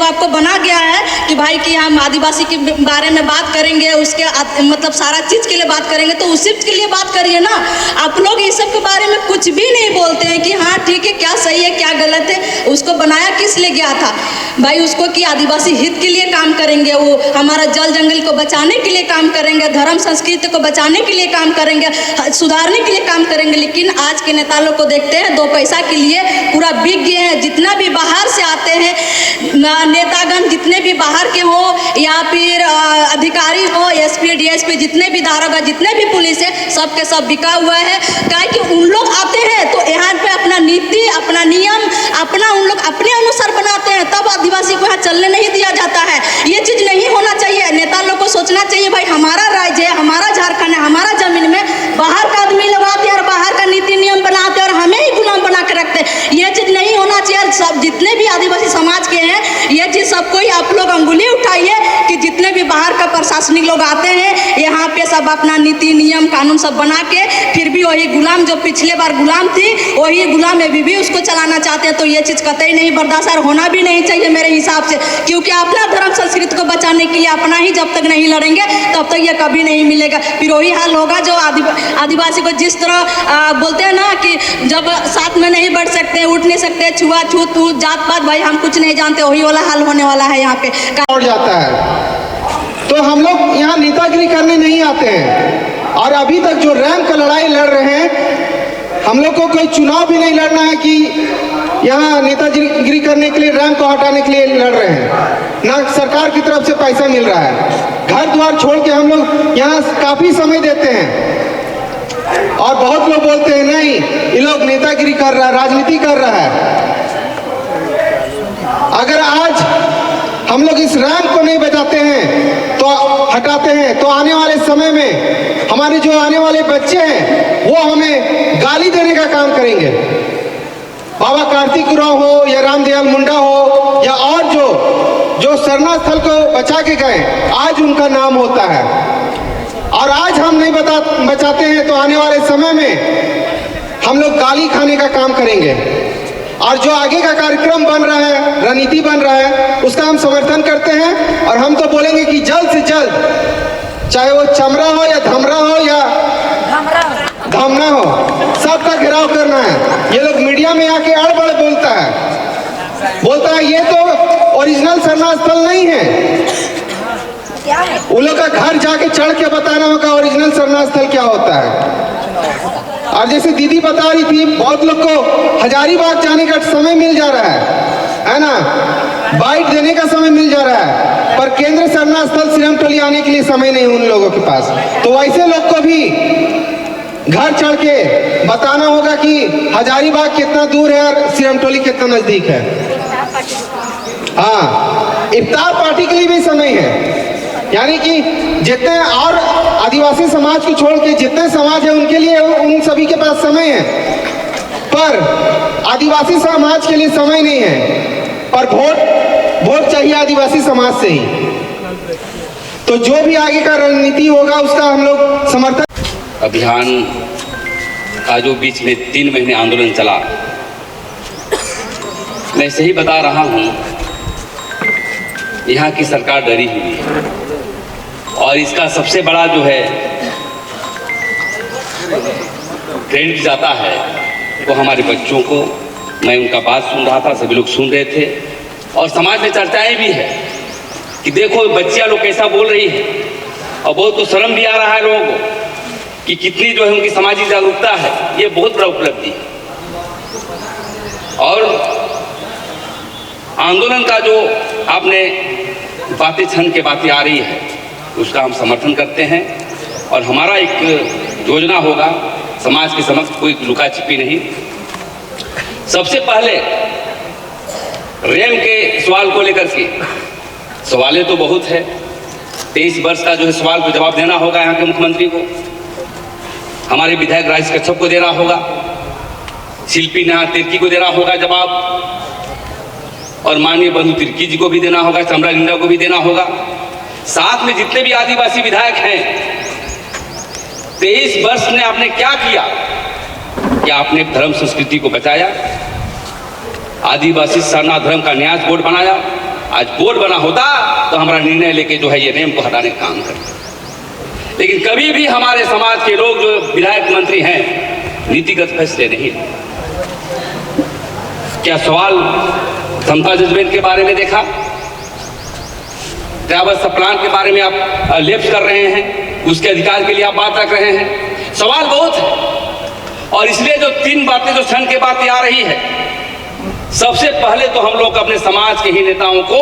आपको बना गया है कि भाई कि हम आदिवासी के बारे में बात करेंगे, उसके मतलब सारा चीज़ के लिए बात करेंगे, तो उसी के लिए बात करिए ना। आप लोग इस सब के बारे में कुछ भी नहीं बोलते हैं कि हाँ ठीक है, क्या सही है क्या गलत है। उसको बनाया किस लिए गया था भाई? उसको कि आदिवासी हित के लिए काम करेंगे, वो हमारा जल जंगल को बचाने के लिए काम करेंगे, धर्म संस्कृति को बचाने के लिए काम करेंगे, सुधारने के लिए काम करेंगे। लेकिन आज के नेता लोग को देखते हैं 2 पैसा के लिए पूरा बिक गए हैं। जितना भी बाहर से आते हैं नेतागण, जितने भी बाहर के हो या फिर अधिकारी हो, एसपी डीएसपी, जितने भी दारोगा, जितने भी पुलिस है, सब के सब बिका हुआ है। क्या कि उन लोग आते हैं तो यहाँ पे अपना नीति, अपना नियम, अपना उन लोग अपने अनुसार बनाते हैं, तब आदिवासी को यहाँ चलने नहीं दिया जाता है। ये चीज़ नहीं होना चाहिए। नेता लोग को सोचना चाहिए भाई हमारा राज्य है, हमारा झारखंड है, हमारा जमीन में बाहर का आदमी लोग आते हैं और बाहर का नीति नियम बनाते हैं और हमें ही गुलाम बना के रखते हैं। ये चीज़ नहीं होना चाहिए। सब जितने भी आदिवासी समाज के हैं, ये चीज़ सबको ही आप लोग अंगुली उठाइए कि जितने भी बाहर का प्रशासनिक लोग आते हैं यहाँ पे सब अपना नीति नियम कानून सब बना के फिर भी वही गुलाम जो पिछले बार गुलाम थी वही गुलाम अभी भी उसको चलाना चाहते हैं। तो ये चीज़ कतई नहीं बर्दाश्त और होना भी नहीं चाहिए मेरे हिसाब से, क्योंकि अपना धर्म संस्कृति को बचाने के लिए अपना ही जब तक नहीं लड़ेंगे तब तक ये कभी नहीं मिलेगा। फिर वही हाल होगा जो आदिवासी को जिस तरह बोलते हैं ना कि जब साथ में नहीं बढ़ सकते, उठ नहीं सकते, छुआछूत जात पात, भाई हम कुछ नहीं जानते, वही वाला हाल होने वाला है यहाँ पे। उड़ जाता है तो हम लोग यहाँ नेतागिरी करने नहीं आते हैं। और अभी तक जो रैंक का लड़ाई लड़ रहे हैं, हम लोग को कोई चुनाव भी नहीं लड़ना है कि यहाँ नेतागिरी करने के लिए रैंक को हटाने के लिए लड़ रहे हैं। ना सरकार की तरफ से पैसा मिल रहा है। घर द्वार छोड़ के हम लोग यहाँ काफ़ी समय देते हैं। और बहुत लोग बोलते हैं नहीं ये लोग नेतागिरी कर रहा है, राजनीति कर रहा है। अगर आज हम लोग इस रैंक को नहीं बचाते हैं तो हटाते हैं तो आने वाले समय में हमारे जो आने वाले बच्चे हैं वो हमें गाली देने का काम करेंगे। बाबा कार्तिक राव हो या रामदयाल मुंडा हो या और जो सरना स्थल को बचा के गए, आज उनका नाम होता है। और आज हम नहीं बचाते हैं तो आने वाले समय में हम लोग गाली खाने का काम करेंगे। और जो आगे का कार्यक्रम बन रहा है, रणनीति बन रहा है, उसका हम समर्थन करते हैं। और हम तो बोलेंगे कि जल्द से जल्द, चाहे वो चमरा हो या धमरा हो या धमना हो, सबका घेराव करना है। ये लोग मीडिया में आके अड़बड़ बोलता है ये तो ओरिजिनल सरना स्थल नहीं है। उन लोग का घर जाके चढ़ के बताना होगा ओरिजिनल सरना स्थल क्या होता है। और जैसे दीदी बता रही थी, बहुत लोग को हजारीबाग जाने का समय मिल जा रहा है ना, बाइट देने का समय मिल जा रहा है, पर केंद्र सरना स्थल सिरमटोली आने के लिए समय नहीं उन लोगों के पास। तो वैसे लोग को भी घर चढ़ के बताना होगा कि हजारीबाग कितना दूर है और सिरमटोली कितना नजदीक है। हाँ, इफ्तार पार्टी के लिए भी समय है। यानी कि जितने और आदिवासी समाज को छोड़ के जितने समाज है उनके लिए उन सभी के पास समय है, पर आदिवासी समाज के लिए समय नहीं है। पर वोट चाहिए आदिवासी समाज से ही। तो जो भी आगे का रणनीति होगा उसका हम लोग समर्थन। अभियान का जो बीच में 3 महीने आंदोलन चला, मैं सही बता रहा हूँ, यहाँ की सरकार डरी हुई है। और इसका सबसे बड़ा जो है क्रेडिट जाता है वो हमारे बच्चों को। मैं उनका बात सुन रहा था, सभी लोग सुन रहे थे और समाज में चर्चाएं भी है कि देखो बच्चियां लोग कैसा बोल रही है। और बहुत तो शर्म भी आ रहा है लोगों को कि कितनी जो है उनकी सामाजिक जागरूकता है। ये बहुत बड़ा उपलब्धि है। और आंदोलन का जो आपने बातें छन के बातें आ रही है उसका हम समर्थन करते हैं। और हमारा एक योजना होगा, समाज के समक्ष कोई लुका छिपी नहीं। सबसे पहले रेम के सवाल को लेकर के सवालें तो बहुत है। 23 वर्ष का जो है सवाल को जवाब देना होगा यहाँ के मुख्यमंत्री को, हमारे विधायक राजेश कच्छप को देना होगा, शिल्पी नेहा तिर्की को देना होगा जवाब, और माननीय बंधु तिर्की जी को भी देना होगा, चमरा लिंडा को भी देना होगा। साथ में जितने भी आदिवासी विधायक हैं, 23 वर्ष ने आपने क्या किया कि आपने धर्म संस्कृति को बचाया, आदिवासी सरना धर्म का न्यास बोर्ड बनाया, आज बोर्ड बना होता तो हमारा निर्णय लेके जो है ये रैंप को हटाने का काम करते। लेकिन कभी भी हमारे समाज के लोग जो विधायक मंत्री हैं नीतिगत फैसले नहीं लेते। क्या सवाल समता जजमेंट के बारे में देखा, ट्रैवल्स प्लान के बारे में आप लेप्स कर रहे हैं, उसके अधिकार के लिए आप बात रख रहे हैं। सवाल बहुत है और इसलिए जो 3 बातें जो क्षण के बातें आ रही है, सबसे पहले तो हम लोग अपने समाज के ही नेताओं को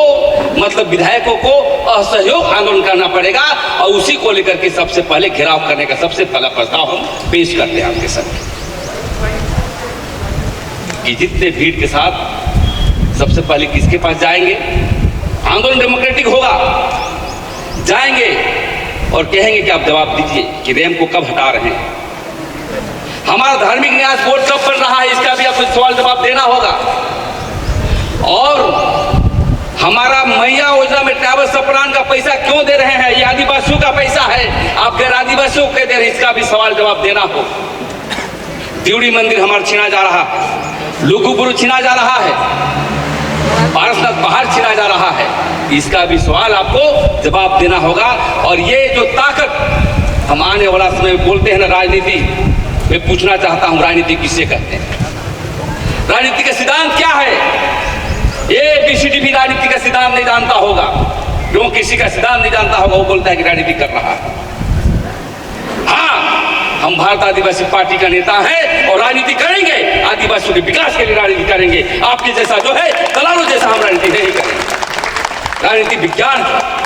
मतलब विधायकों को असहयोग आंदोलन करना पड़ेगा और उसी को लेकर के सबसे पहले घेराव करने का सबसे पहला प्रस्ताव हम पेश करते हैं आपके साथ कि जितने भीड़ के साथ सबसे पहले किसके पास जाएंगे, आंदोलन डेमोक्रेटिक होगा, जाएंगे और कहेंगे कि आप जवाब दीजिए कि रैंप को कब हटा रहे हैं, हमारा धार्मिक न्यास बोर्ड कब बन रहा है, इसका भी आपको सवाल जवाब देना होगा। और हमारा मैया योजना में ट्रैवल सप्लान का पैसा क्यों दे रहे हैं, ये आदिवासियों का पैसा है, आप गैर आदिवासियों को दे रहे हैं, इसका भी सवाल जवाब देना हो। त्रिवेणी मंदिर हमारा छीना जा रहा है, लुगुबुरु छीना जा रहा है, पारसनाथ पहाड़ छीना जा रहा है, इसका भी सवाल आपको जवाब देना होगा। और ये जो ताकत हम आने वाला समय में बोलते हैं ना राजनीति, मैं पूछना चाहता हूं राजनीति किससे कहते हैं, राजनीति का सिद्धांत क्या है। ABCD भी राजनीति का सिद्धांत नहीं जानता होगा, क्यों किसी का सिद्धांत नहीं जानता होगा वो बोलता है कि राजनीति कर रहा है। हाँ, हम भारत आदिवासी पार्टी का नेता है और राजनीति करेंगे, आदिवासियों के विकास के लिए राजनीति करेंगे। आपके जैसा जो है दलालों जैसा हम राजनीति नहीं करेंगे। राजनीति विज्ञान है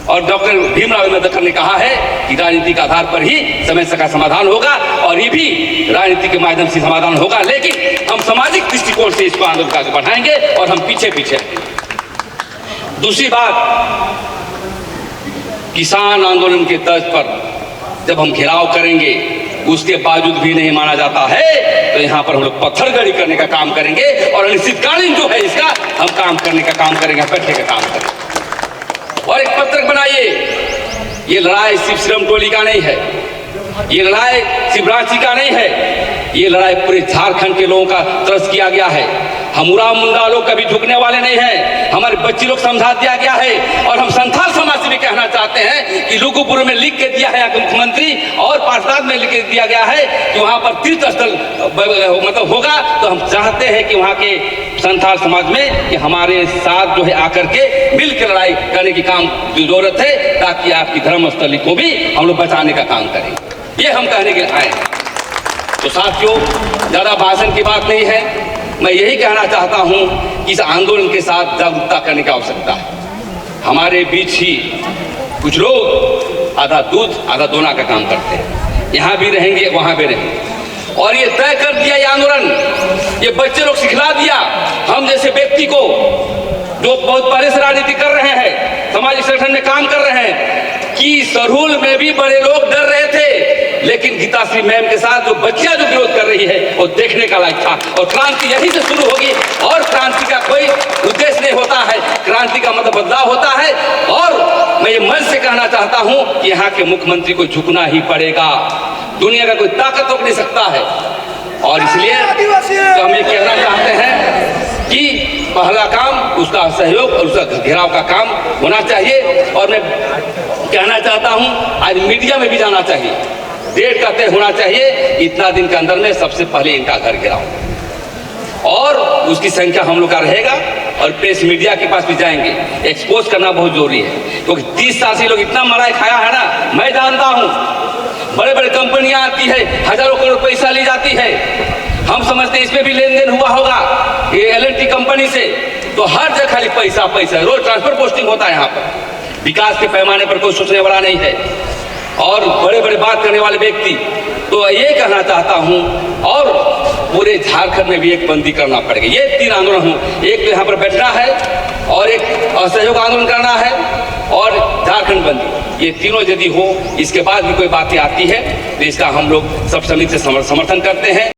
और डॉक्टर भीमराव अम्बेडकर ने कहा है कि राजनीति के आधार पर ही समस्या का समाधान होगा और ये भी राजनीति के माध्यम से समाधान होगा। लेकिन हम सामाजिक दृष्टिकोण से इसको आंदोलन आगे बढ़ाएंगे और हम पीछे पीछे। दूसरी बात, किसान आंदोलन के तर्ज पर जब हम घेराव करेंगे उसके बावजूद भी नहीं माना जाता है तो यहाँ पर हम लोग पत्थरगड़ी करने का काम करेंगे और अनिश्चितकालीन जो है इसका हम काम करने का काम करेंगे, बैठने का काम करेंगे। और एक पत्रक बनाइए, ये लड़ाई सिर्फ श्रम टोली का नहीं है, ये लड़ाई सिर्फ रांची का नहीं है, ये लड़ाई पूरे झारखंड के लोगों का तरस किया गया है। हम उराव मुंडा लोग कभी झुकने वाले नहीं हैं, हमारे बच्चे लोग समझा दिया गया है। और हम संथाल समाज से भी कहना चाहते हैं कि लुगुबुरु में लिख के दिया है मुख्यमंत्री और पार्षद में लिख के दिया गया है कि वहाँ पर तीर्थ स्थल मतलब होगा, तो हम चाहते हैं कि वहाँ के संथाल समाज में कि हमारे साथ जो है आकर के मिल के लड़ाई करने की काम की जरूरत है, ताकि आपकी धर्मस्थली को भी हम लोग बचाने का काम करें। ये हम कहने के लिए आए। तो साथियों, ज़्यादा भाषण की बात नहीं है, मैं यही कहना चाहता हूं कि इस आंदोलन के साथ जागरूकता करने की आवश्यकता है। हमारे बीच ही कुछ लोग आधा दूध आधा दोना का काम करते हैं, यहाँ भी रहेंगे वहाँ भी रहेंगे। और ये तय कर दिया ये आंदोलन, ये बच्चे लोग सिखला दिया हम जैसे व्यक्ति को जो बहुत पहले से राजनीति कर रहे हैं, सामाजिक संगठन में काम कर रहे हैं, कि सरहुल में भी बड़े लोग डर रहे थे, लेकिन गीताश्री मैम के साथ जो बच्चियां जो विरोध कर रही है वो देखने का लायक था। और क्रांति यहीं से शुरू होगी और क्रांति का कोई उद्देश्य नहीं होता है, क्रांति का मतलब बदलाव होता है। और मैं ये मन से कहना चाहता हूं कि यहाँ के मुख्यमंत्री को झुकना ही पड़ेगा, दुनिया का कोई ताकत रोक नहीं सकता है। और इसलिए तो हम ये कहना चाहते हैं कि पहला काम उसका सहयोग और उसका घेराव का काम होना चाहिए। और मैं कहना चाहता हूं आज मीडिया में भी जाना चाहिए, डेट का तय होना चाहिए, इतना दिन के अंदर में सबसे पहले इनका घर घेराव और उसकी संख्या हम लोग का रहेगा। और प्रेस मीडिया के पास भी जाएंगे, एक्सपोज करना बहुत जरूरी है, क्योंकि 30 साल से लोग इतना मलाई खाया है ना, मैं जानता हूँ। बड़े बड़े कंपनियां आती है, हजारों करोड़ पैसा ली जाती है, हम समझते हैं इसमें भी लेन देन हुआ होगा ये L&T कंपनी से, तो हर जगह खाली पैसा पैसा, रोज ट्रांसफर पोस्टिंग होता है यहाँ पर, विकास के पैमाने पर कोई सोचने वाला नहीं है और बड़े बड़े बात करने वाले व्यक्ति। तो ये कहना चाहता हूँ और पूरे झारखंड में भी एक बंदी करना पड़ेगा। ये 3 आंदोलन हूँ, एक तो यहाँ पर बैठना है और एक असहयोग आंदोलन करना है और झारखंड बंदी, ये तीनों यदि हो, इसके बाद भी कोई बातें आती है तो इसका हम लोग सब समिति से समर्थन करते हैं।